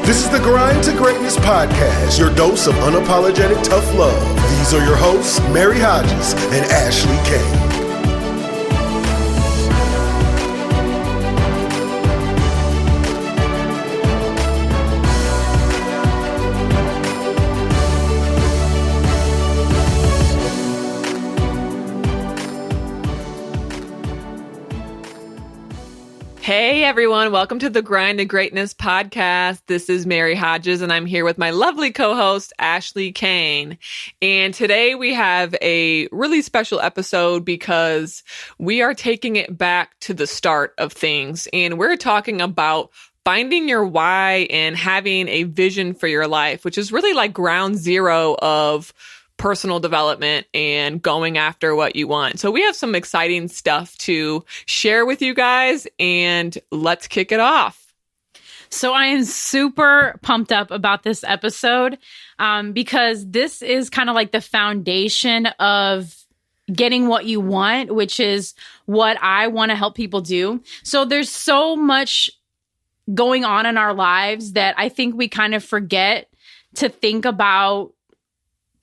This is the Grind to Greatness podcast, your dose of unapologetic tough love. These are your hosts, Mary Hodges and Ashley Kane. Hey everyone, welcome to the Grind to Greatness podcast. This is Mary Hodges and I'm here with my lovely co-host, Ashley Kane. And today we have a really special episode because we are taking it back to the start of things. And we're talking about finding your why and having a vision for your life, which is really like ground zero of personal development and going after what you want. So we have some exciting stuff to share with you guys, and let's kick it off. So I am super pumped up about this episode because this is kind of like the foundation of getting what you want, which is what I want to help people do. So there's so much going on in our lives that I think we kind of forget to think about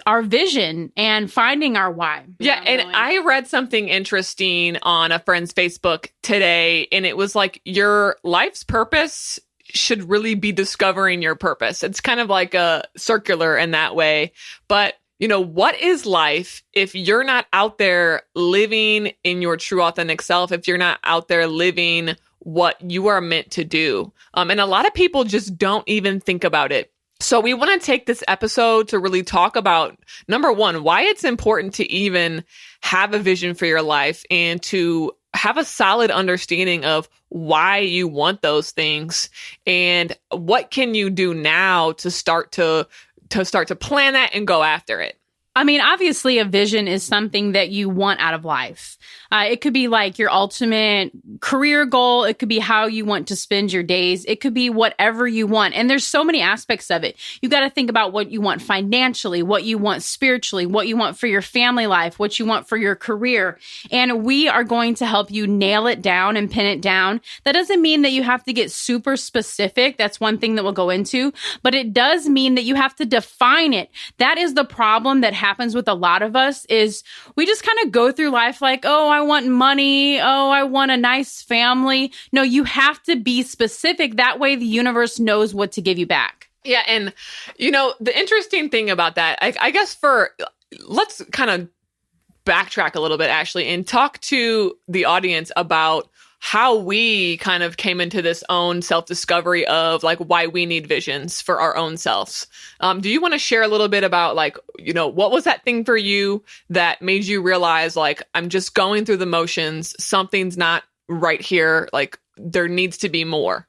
our vision and finding our why. Yeah. And I read something interesting on a friend's Facebook today, and it was like your life's purpose should really be discovering your purpose. It's kind of like a circular in that way. But, you know, what is life if you're not out there living in your true authentic self, if you're not out there living what you are meant to do? And a lot of people just don't even think about it. So we want to take this episode to really talk about, number one, why it's important to even have a vision for your life and to have a solid understanding of why you want those things and what can you do now to start to plan that and go after it. I mean, obviously, a vision is something that you want out of life. It could be like your ultimate career goal. It could be how you want to spend your days. It could be whatever you want. And there's so many aspects of it. You got to think about what you want financially, what you want spiritually, what you want for your family life, what you want for your career. And we are going to help you nail it down and pin it down. That doesn't mean that you have to get super specific. That's one thing that we'll go into. But it does mean that you have to define it. That is the problem that happens with a lot of us is we just kind of go through life like, oh, I want money. Oh, I want a nice family. No, you have to be specific. That way the universe knows what to give you back. Yeah. And, you know, the interesting thing about that, I guess let's kind of backtrack a little bit, Ashley, and talk to the audience about how we kind of came into this own self-discovery of like why we need visions for our own selves. Do you want to share a little bit about like, you know, what was that thing for you that made you realize like, I'm just going through the motions, something's not right here, like there needs to be more?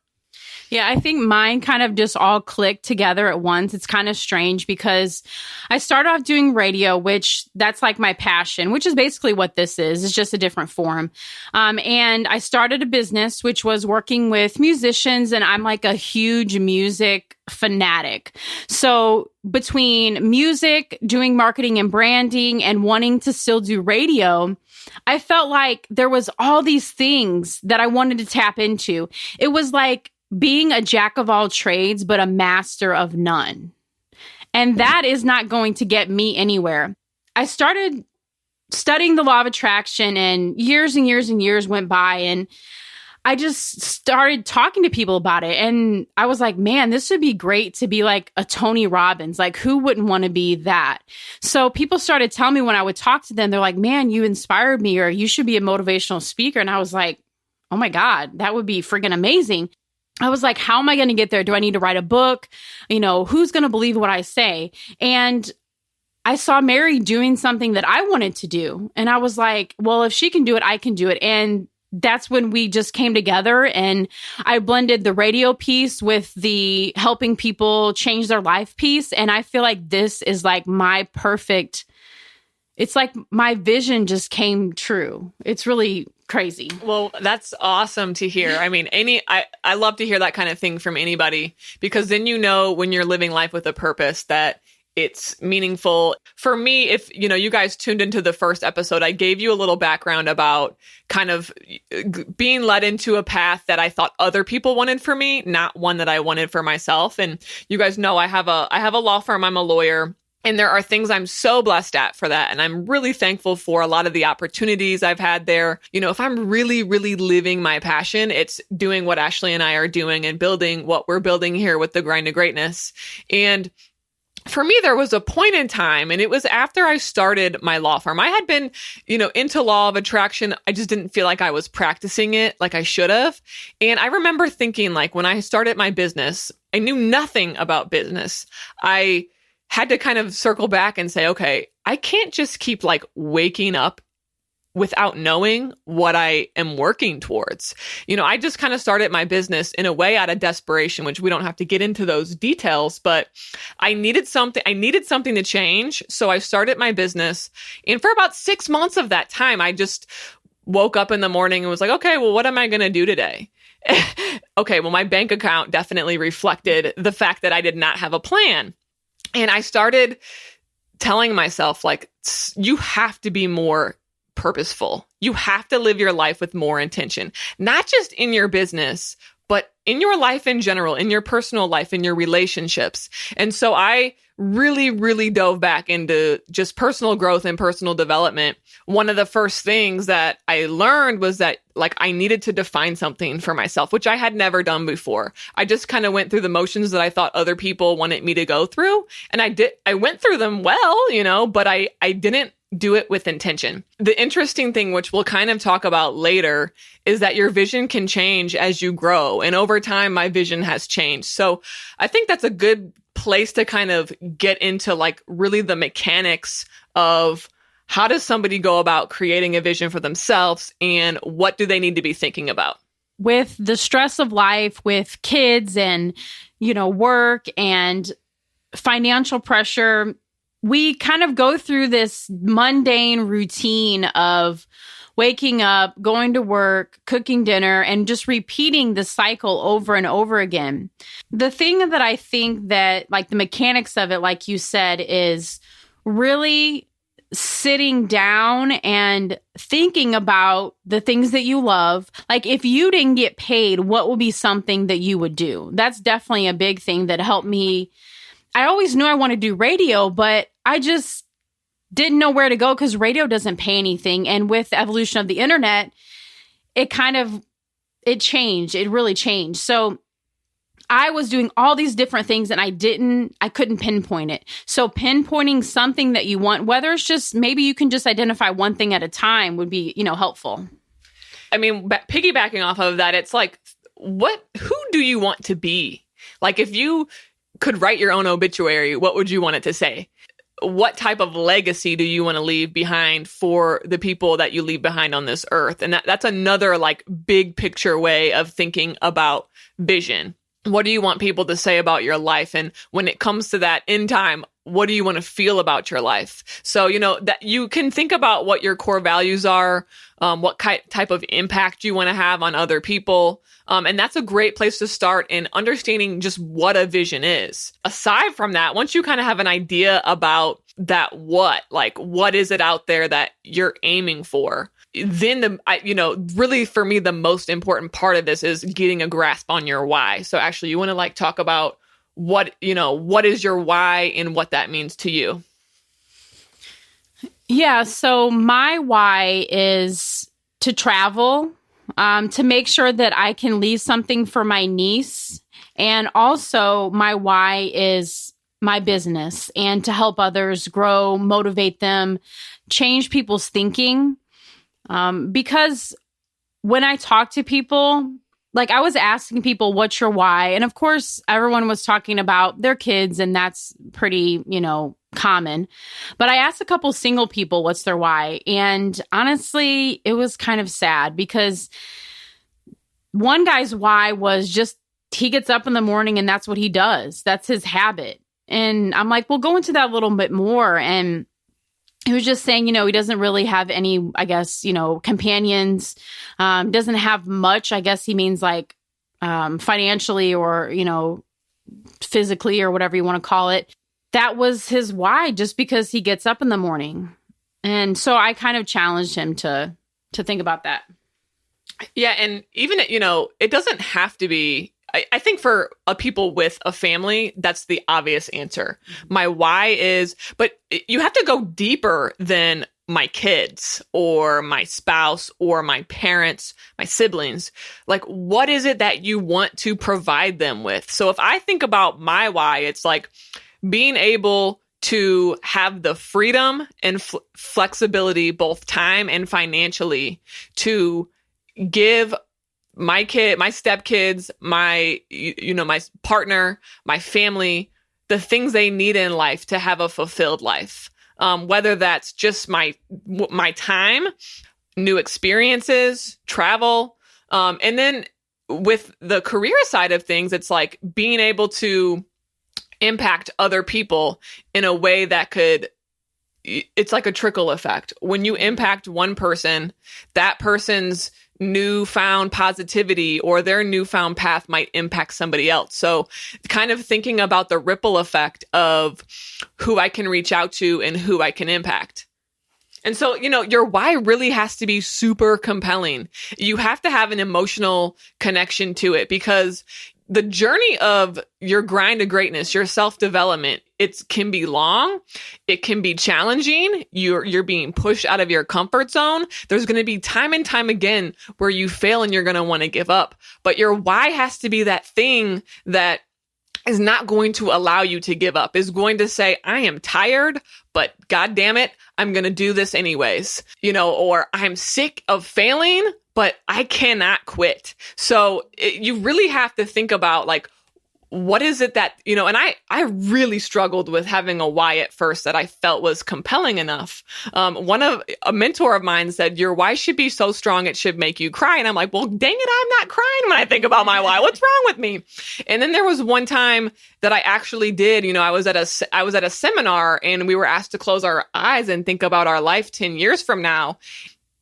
Yeah, I think mine kind of just all clicked together at once. It's kind of strange because I started off doing radio, which that's like my passion, which is basically what this is. It's just a different form. And I started a business, which was working with musicians, and I'm like a huge music fanatic. So between music, doing marketing and branding, and wanting to still do radio, I felt like there was all these things that I wanted to tap into. It was like being a jack of all trades, but a master of none. And that is not going to get me anywhere. I started studying the law of attraction, and years went by, and I just started talking to people about it. And I was like, man, this would be great to be like a Tony Robbins. Like, who wouldn't want to be that? So people started telling me when I would talk to them, they're like, man, you inspired me, or you should be a motivational speaker. And I was like, oh my God, that would be friggin' amazing. I was like, how am I going to get there? Do I need to write a book? You know, who's going to believe what I say? And I saw Mary doing something that I wanted to do. And I was like, well, if she can do it, I can do it. And that's when we just came together, and I blended the radio piece with the helping people change their life piece. And I feel like this is like my perfect, it's like my vision just came true. It's really crazy. Well, that's awesome to hear. I mean, I love to hear that kind of thing from anybody, because then you know when you're living life with a purpose that it's meaningful. For me, if you guys tuned into the first episode, I gave you a little background about kind of being led into a path that I thought other people wanted for me, not one that I wanted for myself. And you guys know I have a law firm. I'm a lawyer. And there are things I'm so blessed at for that. And I'm really thankful for a lot of the opportunities I've had there. If I'm really, really living my passion, it's doing what Ashley and I are doing and building what we're building here with the Grind to Greatness. And for me, there was a point in time, and it was after I started my law firm. I had been, into law of attraction. I just didn't feel like I was practicing it like I should have. And I remember thinking, like, when I started my business, I knew nothing about business. I had to kind of circle back and say, okay, I can't just keep like waking up without knowing what I am working towards. I just kind of started my business in a way out of desperation, which we don't have to get into those details, but I needed something to change. So I started my business. And for about 6 months of that time, I just woke up in the morning and was like, okay, well, what am I going to do today? Okay, well, my bank account definitely reflected the fact that I did not have a plan. And I started telling myself, like, you have to be more purposeful. You have to live your life with more intention, not just in your business, but in your life in general, in your personal life, in your relationships. And so I really, really dove back into just personal growth and personal development. One of the first things that I learned was that, like, I needed to define something for myself, which I had never done before. I just kind of went through the motions that I thought other people wanted me to go through. And I went through them well, but I didn't do it with intention. The interesting thing, which we'll kind of talk about later, is that your vision can change as you grow. And over time, my vision has changed. So I think that's a good place to kind of get into, like, really the mechanics of how does somebody go about creating a vision for themselves and what do they need to be thinking about? With the stress of life, with kids and, work and financial pressure, we kind of go through this mundane routine of waking up, going to work, cooking dinner, and just repeating the cycle over and over again. The thing that I think that, like, the mechanics of it, like you said, is really sitting down and thinking about the things that you love. Like, if you didn't get paid, what would be something that you would do? That's definitely a big thing that helped me. I always knew I wanted to do radio, but I just didn't know where to go because radio doesn't pay anything. And with the evolution of the internet, it changed. It really changed. So I was doing all these different things and I couldn't pinpoint it. So pinpointing something that you want, whether it's just, maybe you can just identify one thing at a time, would be, helpful. I mean, piggybacking off of that, it's like, who do you want to be? Like, if you could write your own obituary, what would you want it to say? What type of legacy do you want to leave behind for the people that you leave behind on this earth? And that's another, like, big picture way of thinking about vision. What do you want people to say about your life? And when it comes to that in time, what do you want to feel about your life? So, that you can think about what your core values are, what type of impact you want to have on other people. And that's a great place to start in understanding just what a vision is. Aside from that, once you kind of have an idea about that, what is it out there that you're aiming for? Then really for me, the most important part of this is getting a grasp on your why. So actually, you want to talk about what is your why and what that means to you. Yeah. So my why is to travel, to make sure that I can leave something for my niece. And also my why is my business and to help others grow, motivate them, change people's thinking. Because when I talk to people, like, I was asking people, what's your why? And of course, everyone was talking about their kids, and that's pretty, common. But I asked a couple single people, what's their why? And honestly, it was kind of sad because one guy's why was just, he gets up in the morning and that's what he does. That's his habit. And I'm like, well, go into that a little bit more. And he was just saying, he doesn't really have any, I guess, companions, doesn't have much. I guess he means like financially or, physically or whatever you want to call it. that was his why, just because he gets up in the morning. And so I kind of challenged him to think about that. Yeah. And even, it doesn't have to be, I think for people with a family, that's the obvious answer. My why is, but you have to go deeper than my kids or my spouse or my parents, my siblings. Like, what is it that you want to provide them with? So if I think about my why, it's like being able to have the freedom and flexibility, both time and financially, to give my kid, my stepkids, my partner, my family, the things they need in life to have a fulfilled life. Whether that's just my time, new experiences, travel. And then with the career side of things, it's like being able to impact other people in a way that it's like a trickle effect. When you impact one person, that person's newfound positivity or their newfound path might impact somebody else. So kind of thinking about the ripple effect of who I can reach out to and who I can impact. And so, your why really has to be super compelling. You have to have an emotional connection to it, because the journey of your grind to greatness, your self-development, it can be long. It can be challenging. You're being pushed out of your comfort zone. There's going to be time and time again where you fail and you're going to want to give up. But your why has to be that thing that is not going to allow you to give up, is going to say, I am tired, but God damn it, I'm going to do this anyways, or I'm sick of failing, but I cannot quit. So you really have to think about, like, what is it that, and I really struggled with having a why at first that I felt was compelling enough. A mentor of mine said, your why should be so strong it should make you cry. And I'm like, well, dang it, I'm not crying when I think about my why. What's wrong with me? And then there was one time that I actually did, I was at a seminar and we were asked to close our eyes and think about our life 10 years from now.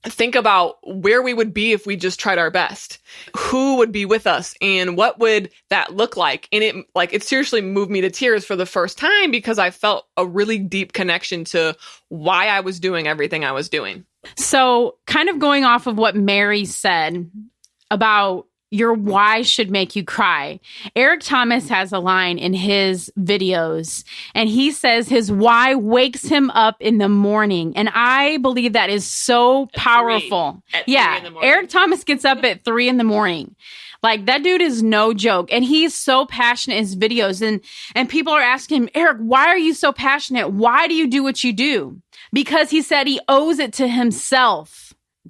Think about where we would be if we just tried our best. Who would be with us and what would that look like? And it seriously moved me to tears for the first time, because I felt a really deep connection to why I was doing everything I was doing. So kind of going off of what Mary said about your why should make you cry. Eric Thomas has a line in his videos, and he says his why wakes him up in the morning. And I believe that is so powerful. Yeah. Eric Thomas gets up at 3 a.m. Like, that dude is no joke. And he's so passionate in his videos. And people are asking him, Eric, why are you so passionate? Why do you do what you do? Because he said he owes it to himself.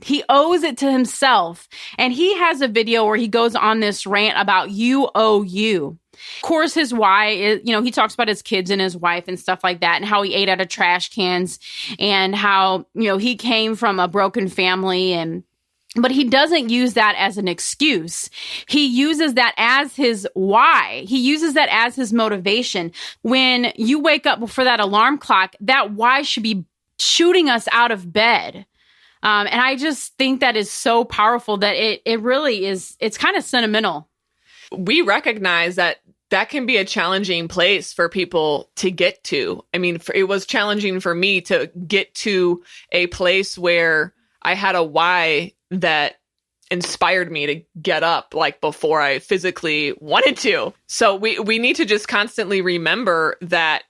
He owes it to himself. And he has a video where he goes on this rant about you owe you. Of course, his why is, he talks about his kids and his wife and stuff like that, and how he ate out of trash cans, and how, he came from a broken family. But he doesn't use that as an excuse. He uses that as his why. He uses that as his motivation. When you wake up before that alarm clock, that why should be shooting us out of bed. And I just think that is so powerful that it really is. It's kind of sentimental. We recognize that can be a challenging place for people to get to. I mean, it was challenging for me to get to a place where I had a why that inspired me to get up, like, before I physically wanted to. So we need to just constantly remember that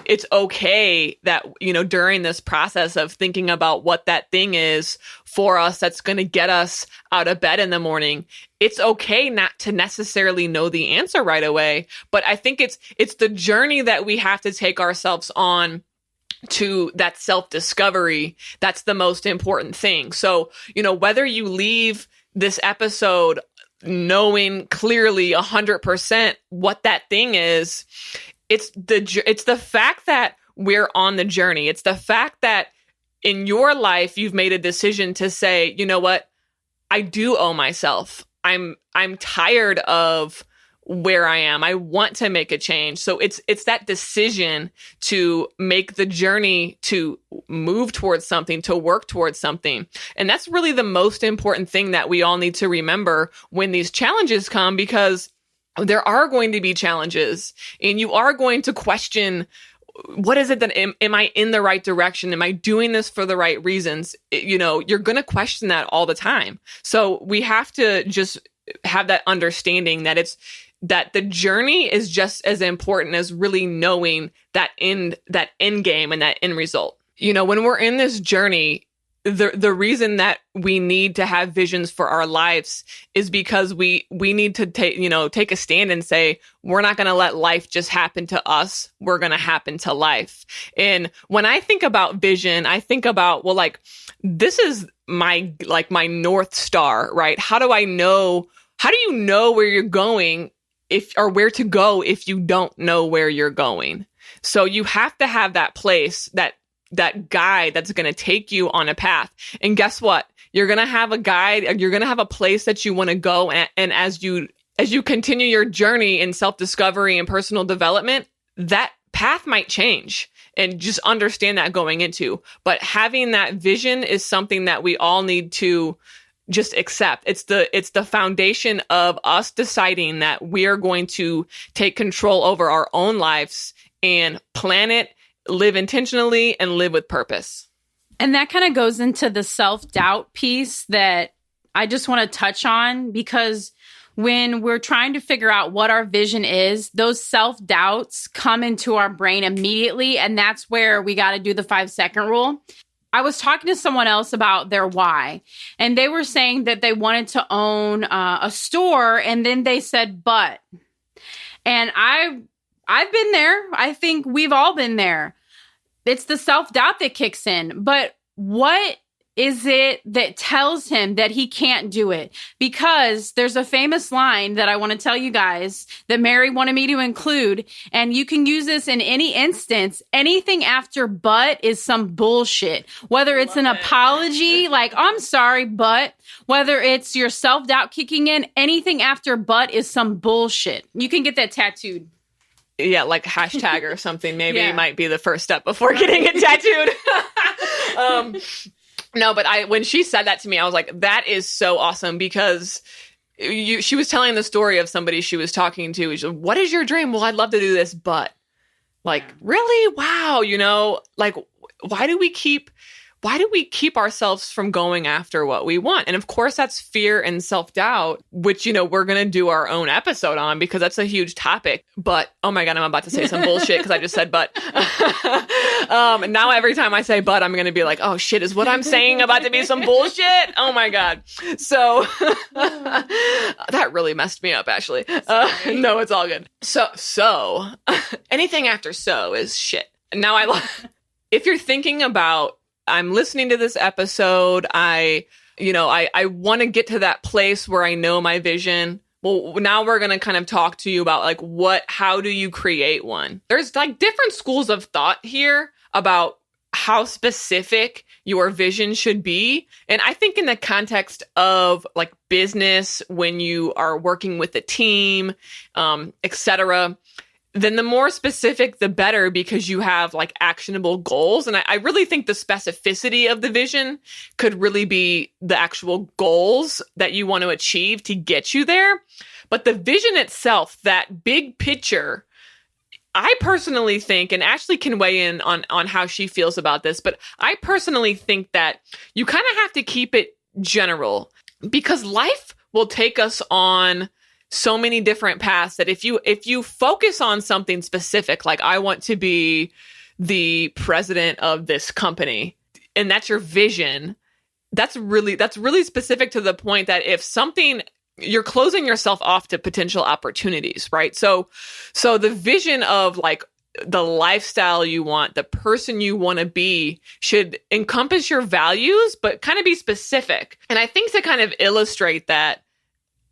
it's okay that, during this process of thinking about what that thing is for us that's going to get us out of bed in the morning, it's okay not to necessarily know the answer right away. But I think it's the journey that we have to take ourselves on to that self-discovery. That's the most important thing. So, whether you leave this episode knowing clearly 100% what that thing is, it's the fact that we're on the journey. It's the fact that in your life, you've made a decision to say, you know what? I do owe myself. I'm tired of where I am. I want to make a change. So it's that decision to make the journey to move towards something, to work towards something. And that's really the most important thing that we all need to remember when these challenges come, because there are going to be challenges and you are going to question what is it that am I in the right direction? Am I doing this for the right reasons? You're going to question that all the time. So we have to just have that understanding that the journey is just as important as really knowing that end game and that end result. When we're in this journey, the reason that we need to have visions for our lives is because we need to take a stand and say, we're not going to let life just happen to us. We're going to happen to life. And when I think about vision, I think about, well, like, this is my North Star, right? How do you know where you're going or where to go if you don't know where you're going? So you have to have that place, that guide that's going to take you on a path. And guess what? You're going to have a guide, you're going to have a place that you want to go. And as you continue your journey in self-discovery and personal development, that path might change, and just understand that going into. But having that vision is something that we all need to just accept. It's the foundation of us deciding that we are going to take control over our own lives and plan it, live intentionally, and live with purpose. And that kind of goes into the self-doubt piece that I just want to touch on, because when we're trying to figure out what our vision is, those self-doubts come into our brain immediately. And that's where we got to do the 5-second rule. I was talking to someone else about their why, and they were saying that they wanted to own a store, and then they said, but. And I've been there. I think we've all been there. It's the self-doubt that kicks in. But what is it that tells him that he can't do it? Because there's a famous line that I want to tell you guys that Mary wanted me to include, and you can use this in any instance. Anything after but is some bullshit. Whether it's an apology, like, I'm sorry, but whether it's your self-doubt kicking in, anything after but is some bullshit. You can get that tattooed. Yeah, like hashtag or something. Maybe it might be the first step before getting it tattooed. No, but when she said that to me, I was like, that is so awesome, because she was telling the story of somebody she was talking to. She's like, what is your dream? Well, I'd love to do this, but like, really? Wow. Like, why do we keep ourselves from going after what we want? And of course, that's fear and self-doubt, which, we're going to do our own episode on, because that's a huge topic. But, oh my God, I'm about to say some bullshit because I just said but. Now every time I say but, I'm going to be like, oh shit, is what I'm saying about to be some bullshit? Oh my God. So that really messed me up, actually. No, it's all good. So anything after so is shit. Now if you're thinking about, I'm listening to this episode, I want to get to that place where I know my vision. Well, now we're going to kind of talk to you about like how do you create one? There's like different schools of thought here about how specific your vision should be. And I think in the context of like business, when you are working with a team, etc., then the more specific, the better, because you have like actionable goals. And I really think the specificity of the vision could really be the actual goals that you want to achieve to get you there. But the vision itself, that big picture, I personally think, and Ashley can weigh in on how she feels about this, but I personally think that you kind of have to keep it general, because life will take us on so many different paths that if you focus on something specific, like I want to be the president of this company, and that's your vision, that's really specific to the point that if something, you're closing yourself off to potential opportunities, right? So the vision of like the lifestyle you want, the person you want to be, should encompass your values, but kind of be specific. And I think to kind of illustrate that,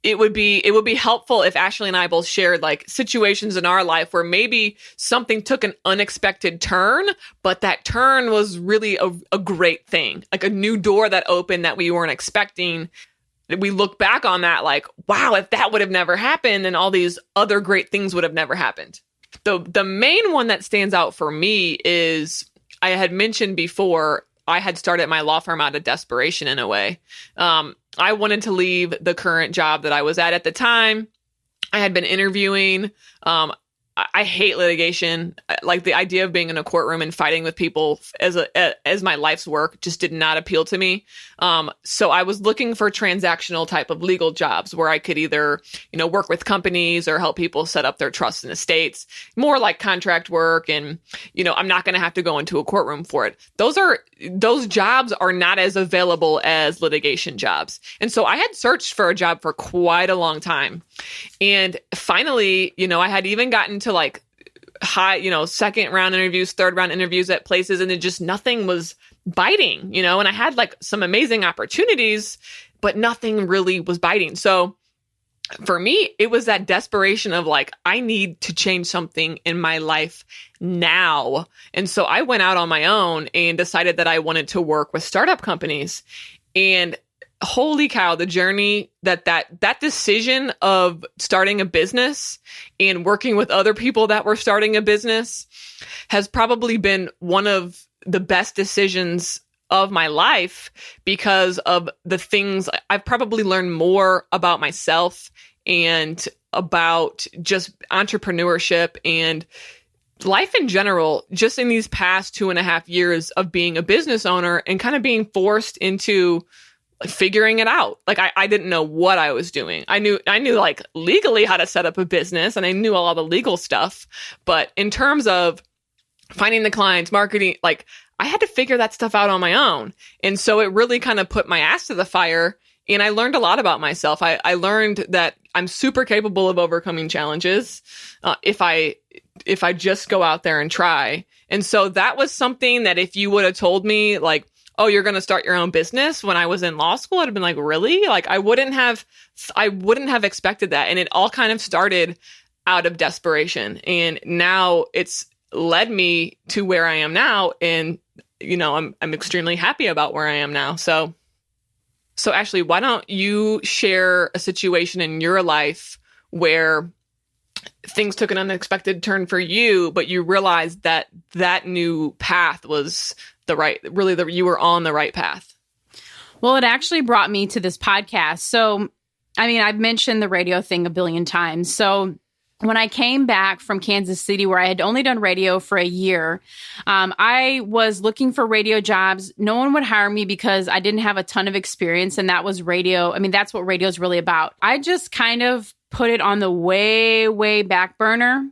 it would be helpful if Ashley and I both shared like situations in our life where maybe something took an unexpected turn, but that turn was really a great thing, like a new door that opened that we weren't expecting. We look back on that like, wow, if that would have never happened, then all these other great things would have never happened. The main one that stands out for me is, I had mentioned before, I had started my law firm out of desperation in a way. I wanted to leave the current job that I was at the time. I had been interviewing. I hate litigation. Like the idea of being in a courtroom and fighting with people as my life's work just did not appeal to me. So I was looking for transactional type of legal jobs where I could either, work with companies or help people set up their trusts and estates, more like contract work. And, I'm not going to have to go into a courtroom for it. Those jobs are not as available as litigation jobs. And so I had searched for a job for quite a long time. And finally, I had even gotten to like high, second round interviews, third round interviews at places, and it just nothing was biting, and I had like some amazing opportunities, but nothing really was biting. So for me, it was that desperation of like, I need to change something in my life now. And so I went out on my own and decided that I wanted to work with startup companies. And holy cow, the journey that decision of starting a business and working with other people that were starting a business has probably been one of the best decisions of my life, because of the things I've probably learned more about myself and about just entrepreneurship and life in general, just in these past 2.5 years of being a business owner and kind of being forced into figuring it out. Like I didn't know what I was doing. I knew like legally how to set up a business and I knew all the legal stuff. But in terms of finding the clients, marketing, like I had to figure that stuff out on my own. And so it really kind of put my ass to the fire. And I learned a lot about myself. I learned that I'm super capable of overcoming challenges if I just go out there and try. And so that was something that if you would have told me like, oh, you're going to start your own business when I was in law school, I'd have been like, really? Like I wouldn't have expected that. And it all kind of started out of desperation. And now it's led me to where I am now. And, I'm extremely happy about where I am now. So Ashley, why don't you share a situation in your life where things took an unexpected turn for you, but you realized that new path was you were on the right path? Well, it actually brought me to this podcast. So, I've mentioned the radio thing a billion times. So when I came back from Kansas City, where I had only done radio for a year, I was looking for radio jobs. No one would hire me because I didn't have a ton of experience, and that was radio. That's what radio is really about. I just kind of put it on the way, way back burner.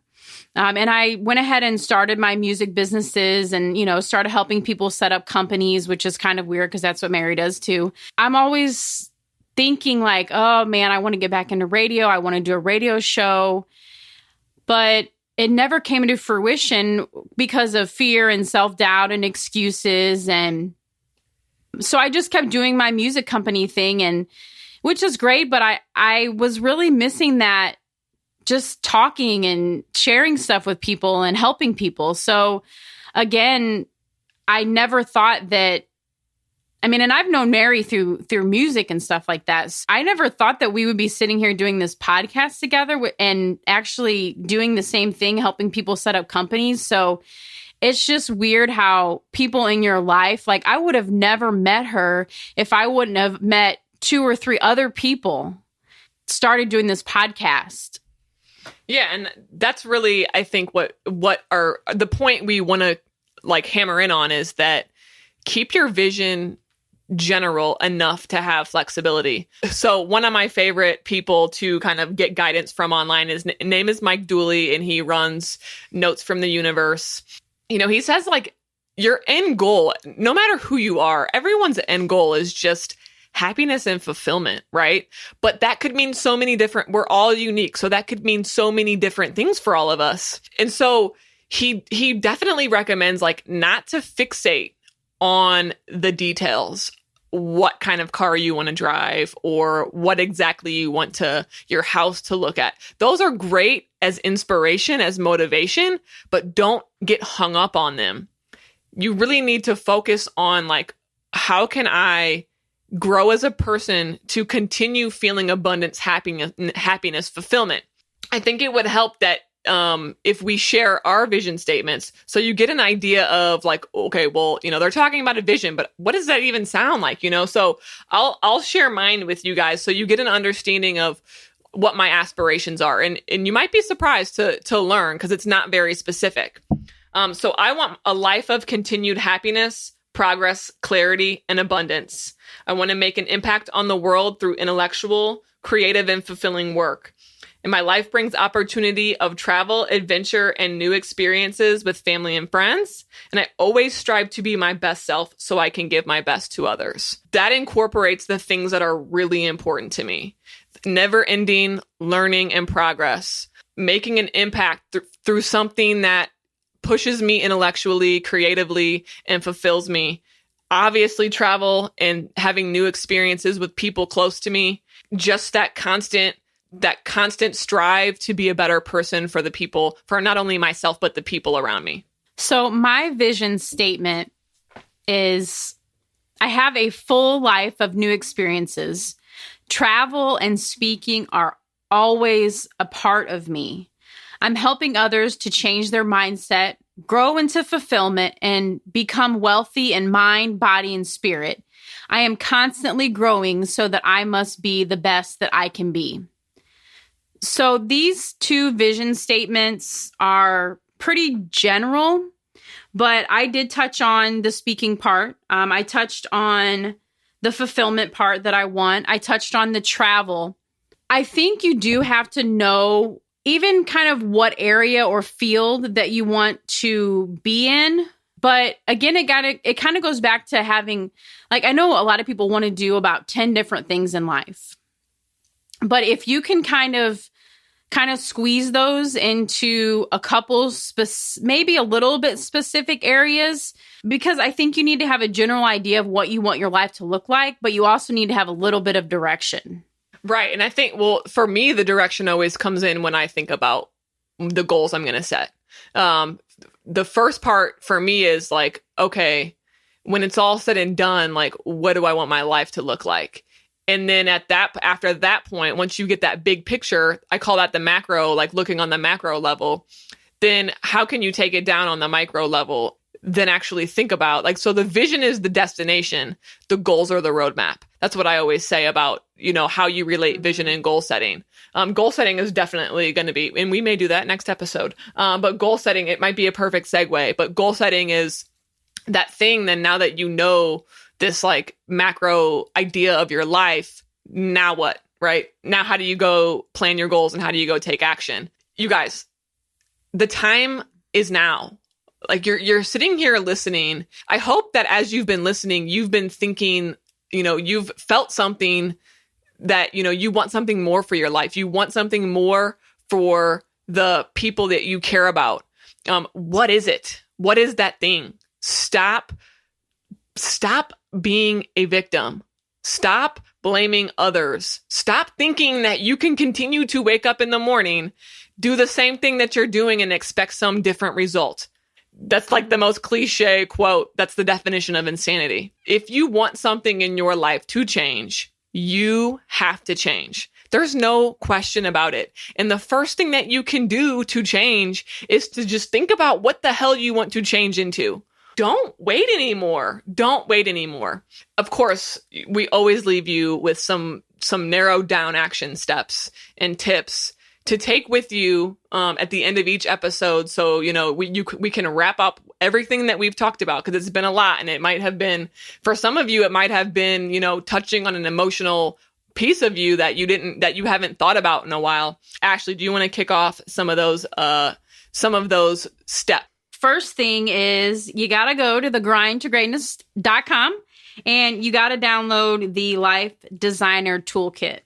And I went ahead and started my music businesses and, started helping people set up companies, which is kind of weird because that's what Mary does too. I'm always thinking like, oh man, I want to get back into radio. I want to do a radio show. But it never came into fruition because of fear and self-doubt and excuses. And so I just kept doing my music company thing, and which is great. But I was really missing that, just talking and sharing stuff with people and helping people. So again, I never thought that, and I've known Mary through music and stuff like that. So I never thought that we would be sitting here doing this podcast together and actually doing the same thing, helping people set up companies. So it's just weird how people in your life, like I would have never met her if I wouldn't have met 2 or 3 other people, started doing this podcast. Yeah. And that's really, I think what the point we want to like hammer in on is that keep your vision general enough to have flexibility. So one of my favorite people to kind of get guidance from online, his name is Mike Dooley, and he runs Notes from the Universe. He says like your end goal, no matter who you are, everyone's end goal is just happiness and fulfillment, right? But that could mean so many different, we're all unique. So that could mean so many different things for all of us. And so he definitely recommends like not to fixate on the details, what kind of car you want to drive or what exactly you want your house to look at. Those are great as inspiration, as motivation, but don't get hung up on them. You really need to focus on like, how can I grow as a person to continue feeling abundance, happiness, fulfillment? I think it would help that if we share our vision statements, so you get an idea of like, okay, well, they're talking about a vision, but what does that even sound like? So I'll share mine with you guys, so you get an understanding of what my aspirations are. And you might be surprised to learn because it's not very specific. So I want a life of continued happiness, progress, clarity, and abundance. I want to make an impact on the world through intellectual, creative, and fulfilling work. And my life brings opportunity of travel, adventure, and new experiences with family and friends. And I always strive to be my best self so I can give my best to others. That incorporates the things that are really important to me. Never-ending learning and progress. Making an impact through something that pushes me intellectually, creatively, and fulfills me. Obviously, travel and having new experiences with people close to me. Just that constant strive to be a better person for the people, for not only myself, but the people around me. So my vision statement is I have a full life of new experiences. Travel and speaking are always a part of me. I'm helping others to change their mindset, grow into fulfillment, and become wealthy in mind, body, and spirit. I am constantly growing so that I must be the best that I can be. So these two vision statements are pretty general, but I did touch on the speaking part. I touched on the fulfillment part that I want. I touched on the travel. I think you do have to know even kind of what area or field that you want to be in. But again, it kind of goes back to having, like, I know a lot of people want to do about 10 different things in life. But if you can kind of squeeze those into a couple, maybe a little bit specific areas, because I think you need to have a general idea of what you want your life to look like, but you also need to have a little bit of direction. Right. And I think, well, for me, the direction always comes in when I think about the goals I'm going to set. The first part for me is like, okay, when it's all said and done, like, what do I want my life to look like? And then after that point, once you get that big picture, I call that the macro, like looking on the macro level, then how can you take it down on the micro level? Then actually think about, like, so the vision is the destination, the goals are the roadmap. That's what I always say about, how you relate vision and goal setting. Goal setting is definitely going to be, and we may do that next episode, but goal setting, it might be a perfect segue, but goal setting is that thing. Then now that you know this like macro idea of your life, now what, right? Now, how do you go plan your goals and how do you go take action? You guys, the time is now. Like you're sitting here listening. I hope that as you've been listening, you've been thinking, you've felt something that, you want something more for your life. You want something more for the people that you care about. What is it? What is that thing? Stop being a victim. Stop blaming others. Stop thinking that you can continue to wake up in the morning, do the same thing that you're doing and expect some different result. That's like the most cliche quote. That's the definition of insanity. If you want something in your life to change, you have to change. There's no question about it. And the first thing that you can do to change is to just think about what the hell you want to change into. Don't wait anymore. Don't wait anymore. Of course, we always leave you with some narrowed down action steps and tips to take with you at the end of each episode. So, we can wrap up everything that we've talked about, because it's been a lot. And it might have been, for some of you, it might have been, touching on an emotional piece of you that you haven't thought about in a while. Ashley, do you want to kick off some of those steps? First thing is you got to go to thegrindtogreatness.com and you got to download the Life Designer Toolkit.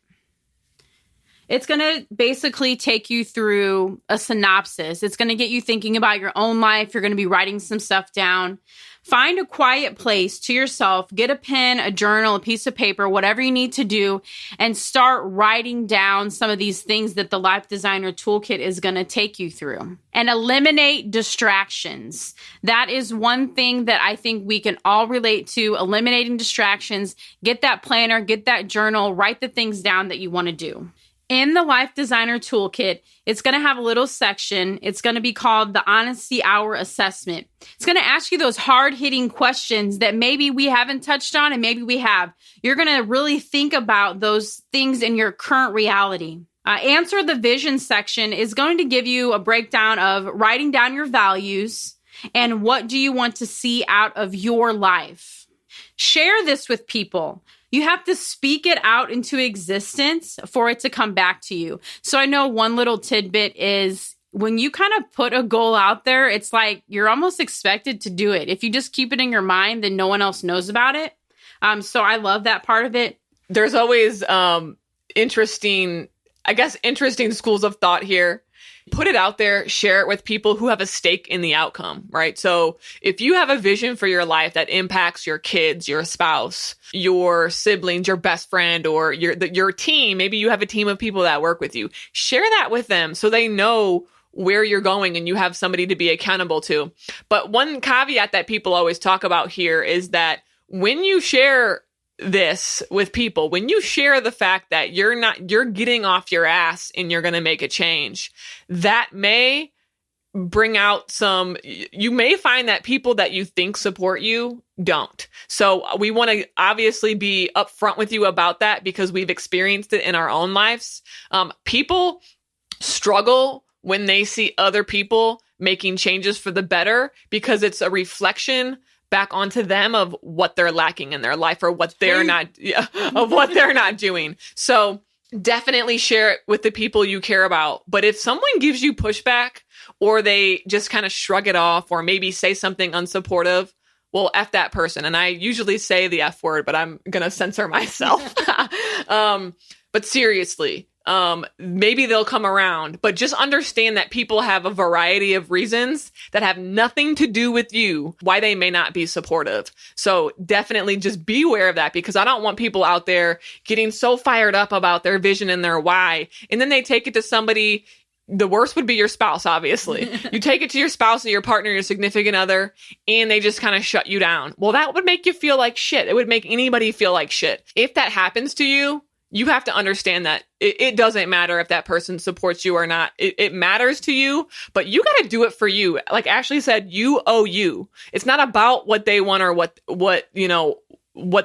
It's going to basically take you through a synopsis. It's going to get you thinking about your own life. You're going to be writing some stuff down. Find a quiet place to yourself. Get a pen, a journal, a piece of paper, whatever you need to do, and start writing down some of these things that the Life Designer Toolkit is going to take you through. And eliminate distractions. That is one thing that I think we can all relate to, eliminating distractions. Get that planner, get that journal, write the things down that you want to do. In the Life Designer Toolkit, it's going to have a little section. It's going to be called the Honesty Hour Assessment. It's going to ask you those hard-hitting questions that maybe we haven't touched on and maybe we have. You're going to really think about those things in your current reality. Answer the vision section is going to give you a breakdown of writing down your values and what do you want to see out of your life. Share this with people. You have to speak it out into existence for it to come back to you. So I know one little tidbit is when you kind of put a goal out there, it's like you're almost expected to do it. If you just keep it in your mind, then no one else knows about it. So I love that part of it. There's always interesting schools of thought here. Put it out there, share it with people who have a stake in the outcome, right? So if you have a vision for your life that impacts your kids, your spouse, your siblings, your best friend, or your team, maybe you have a team of people that work with you, share that with them so they know where you're going and you have somebody to be accountable to. But one caveat that people always talk about here is that when you share this with people, when you share the fact that you're getting off your ass and you're going to make a change, that may bring out you may find that people that you think support you don't. So we want to obviously be upfront with you about that because we've experienced it in our own lives. People struggle when they see other people making changes for the better because it's a reflection back onto them of what they're lacking in their life or what they're not doing. So definitely share it with the people you care about. But if someone gives you pushback or they just kind of shrug it off or maybe say something unsupportive, well, F that person. And I usually say the F word, but I'm going to censor myself. But seriously, maybe they'll come around, but just understand that people have a variety of reasons that have nothing to do with you, why they may not be supportive. So definitely just be aware of that because I don't want people out there getting so fired up about their vision and their why. And then they take it to somebody. The worst would be your spouse, obviously. You take it to your spouse or your partner, your significant other, and they just kind of shut you down. Well, that would make you feel like shit. It would make anybody feel like shit. If that happens to you, you have to understand that it doesn't matter if that person supports you or not. It matters to you, but you got to do it for you. Like Ashley said, you owe you. It's not about what they want or what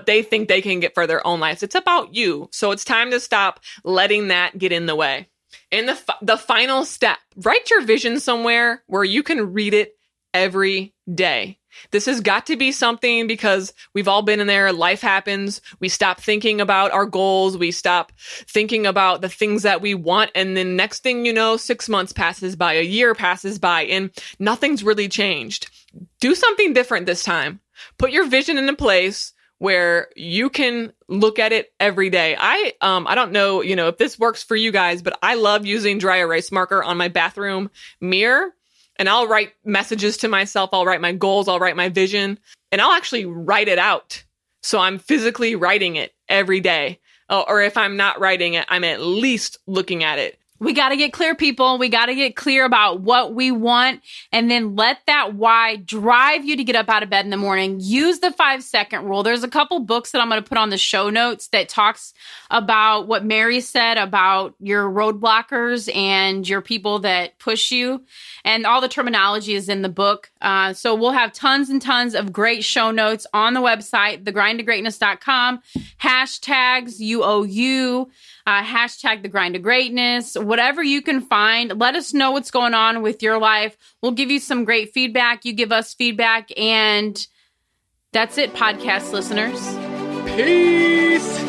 they think they can get for their own lives. It's about you. So it's time to stop letting that get in the way. And the final step, write your vision somewhere where you can read it every day. This has got to be something because we've all been in there. Life happens. We stop thinking about our goals. We stop thinking about the things that we want. And then next thing you know, 6 months passes by, a year passes by, and nothing's really changed. Do something different this time. Put your vision into place where you can look at it every day. I don't know, if this works for you guys, but I love using dry erase marker on my bathroom mirror. And I'll write messages to myself. I'll write my goals. I'll write my vision. And I'll actually write it out. So I'm physically writing it every day. Or if I'm not writing it, I'm at least looking at it. We got to get clear, people. We got to get clear about what we want and then let that why drive you to get up out of bed in the morning. Use the 5-second rule. There's a couple books that I'm going to put on the show notes that talks about what Mary said about your roadblockers and your people that push you. And all the terminology is in the book. So we'll have tons and tons of great show notes on the website, thegrindtogreatness.com, hashtags UOU, hashtag the grind to greatness, whatever you can find. Let us know what's going on with your life. We'll give you some great feedback. You give us feedback. And that's it, podcast listeners. Peace.